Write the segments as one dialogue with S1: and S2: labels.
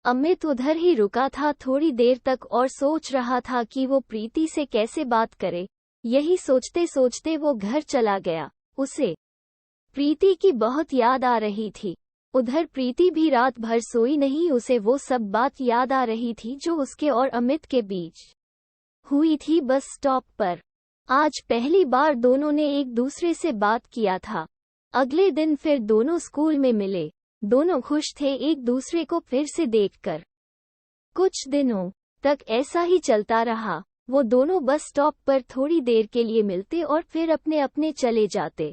S1: अमित उधर ही रुका था थोड़ी देर तक और सोच रहा था कि वो प्रीति से कैसे बात करे। यही सोचते सोचते वो घर चला गया। उसे प्रीति की बहुत याद आ रही थी। उधर प्रीति भी रात भर सोई नहीं। उसे वो सब बात याद आ रही थी जो उसके और अमित के बीच हुई थी बस स्टॉप पर। आज पहली बार दोनों ने एक दूसरे से बात किया था। अगले दिन फिर दोनों स्कूल में मिले। दोनों खुश थे एक दूसरे को फिर से देखकर। कुछ दिनों तक ऐसा ही चलता रहा। वो दोनों बस स्टॉप पर थोड़ी देर के लिए मिलते और फिर अपने अपने चले जाते।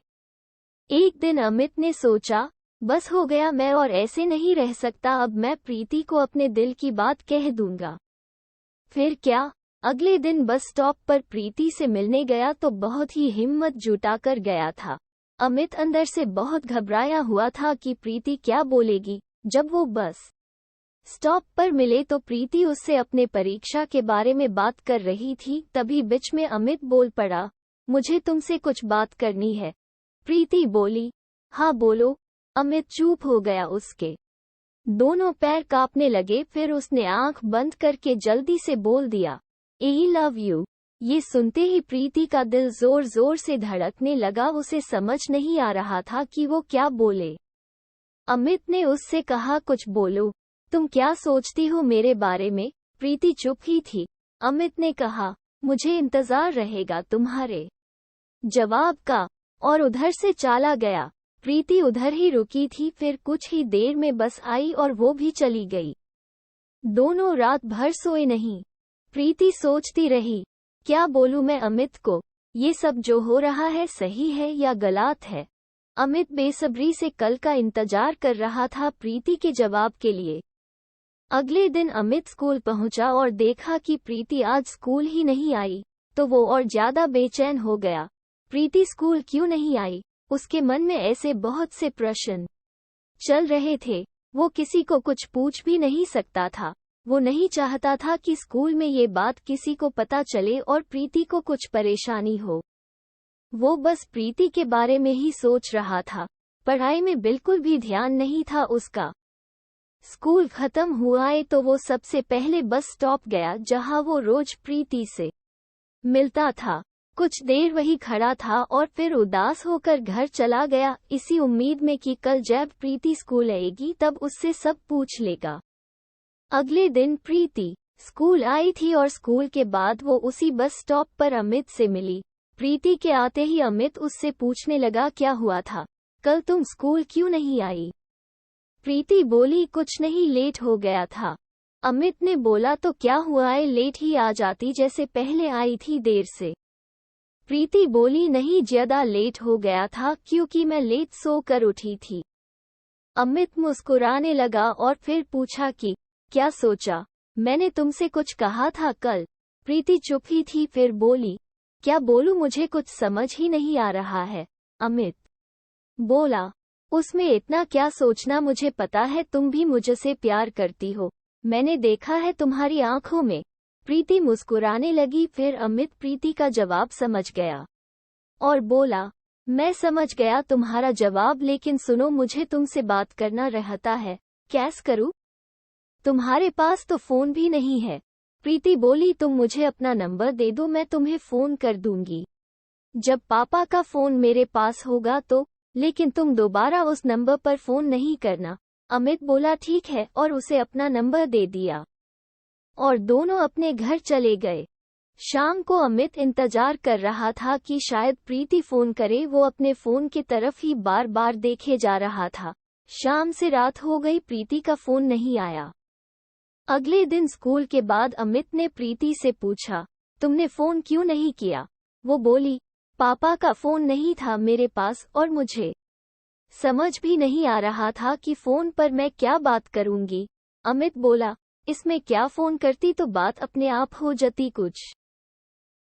S1: एक दिन अमित ने सोचा, बस हो गया, मैं और ऐसे नहीं रह सकता। अब मैं प्रीति को अपने दिल की बात कह दूंगा। फिर क्या, अगले दिन बस स्टॉप पर प्रीति से मिलने गया तो बहुत ही हिम्मत जुटाकर गया था। अमित अंदर से बहुत घबराया हुआ था कि प्रीति क्या बोलेगी। जब वो बस स्टॉप पर मिले तो प्रीति उससे अपने परीक्षा के बारे में बात कर रही थी। तभी बीच में अमित बोल पड़ा, मुझे तुमसे कुछ बात करनी है। प्रीति बोली, हाँ बोलो। अमित चुप हो गया। उसके दोनों पैर कांपने लगे। फिर उसने आंख बंद करके जल्दी से बोल दिया, आई लव यू। ये सुनते ही प्रीति का दिल जोर जोर से धड़कने लगा। उसे समझ नहीं आ रहा था कि वो क्या बोले। अमित ने उससे कहा, कुछ बोलो, तुम क्या सोचती हो मेरे बारे में। प्रीति चुप ही थी। अमित ने कहा, मुझे इंतजार रहेगा तुम्हारे जवाब का, और उधर से चला गया। प्रीति उधर ही रुकी थी। फिर कुछ ही देर में बस आई और वो भी चली गई। दोनों रात भर सोए नहीं। प्रीति सोचती रही, क्या बोलूं मैं अमित को। ये सब जो हो रहा है सही है या गलत है। अमित बेसब्री से कल का इंतजार कर रहा था प्रीति के जवाब के लिए। अगले दिन अमित स्कूल पहुंचा और देखा कि प्रीति आज स्कूल ही नहीं आई तो वो और ज्यादा बेचैन हो गया। प्रीति स्कूल क्यों नहीं आई, उसके मन में ऐसे बहुत से प्रश्न चल रहे थे। वो किसी को कुछ पूछ भी नहीं सकता था। वो नहीं चाहता था कि स्कूल में ये बात किसी को पता चले और प्रीति को कुछ परेशानी हो। वो बस प्रीति के बारे में ही सोच रहा था। पढ़ाई में बिल्कुल भी ध्यान नहीं था उसका। स्कूल खत्म हुआ तो वो सबसे पहले बस स्टॉप गया जहां वो रोज प्रीति से मिलता था। कुछ देर वही खड़ा था और फिर उदास होकर घर चला गया, इसी उम्मीद में कि कल जब प्रीति स्कूल आएगी तब उससे सब पूछ लेगा। अगले दिन प्रीति स्कूल आई थी और स्कूल के बाद वो उसी बस स्टॉप पर अमित से मिली। प्रीति के आते ही अमित उससे पूछने लगा, क्या हुआ था, कल तुम स्कूल क्यों नहीं आई। प्रीति बोली, कुछ नहीं, लेट हो गया था। अमित ने बोला, तो क्या हुआ है, लेट ही आ जाती जैसे पहले आई थी देर से। प्रीति बोली, नहीं, ज्यादा लेट हो गया था क्योंकि मैं लेट सोकर उठी थी। अमित मुस्कुराने लगा और फिर पूछा कि क्या सोचा, मैंने तुमसे कुछ कहा था कल। प्रीति चुप ही थी। फिर बोली, क्या बोलूं, मुझे कुछ समझ ही नहीं आ रहा है। अमित बोला, उसमें इतना क्या सोचना, मुझे पता है तुम भी मुझसे प्यार करती हो, मैंने देखा है तुम्हारी आंखों में। प्रीति मुस्कुराने लगी। फिर अमित प्रीति का जवाब समझ गया और बोला, मैं समझ गया तुम्हारा जवाब, लेकिन सुनो, मुझे तुमसे बात करना रहता है। कैसे करूं, तुम्हारे पास तो फोन भी नहीं है। प्रीति बोली, तुम मुझे अपना नंबर दे दो, मैं तुम्हें फोन कर दूंगी जब पापा का फोन मेरे पास होगा तो, लेकिन तुम दोबारा उस नंबर पर फोन नहीं करना। अमित बोला, ठीक है, और उसे अपना नंबर दे दिया और दोनों अपने घर चले गए। शाम को अमित इंतजार कर रहा था कि शायद प्रीति फोन करे। वो अपने फोन की तरफ ही बार बार देखे जा रहा था। शाम से रात हो गई, प्रीति का फोन नहीं आया। अगले दिन स्कूल के बाद अमित ने प्रीति से पूछा, तुमने फोन क्यों नहीं किया। वो बोली, पापा का फोन नहीं था मेरे पास और मुझे समझ भी नहीं आ रहा था कि फोन पर मैं क्या बात करूंगी। अमित बोला, इसमें क्या, फोन करती तो बात अपने आप हो जाती कुछ।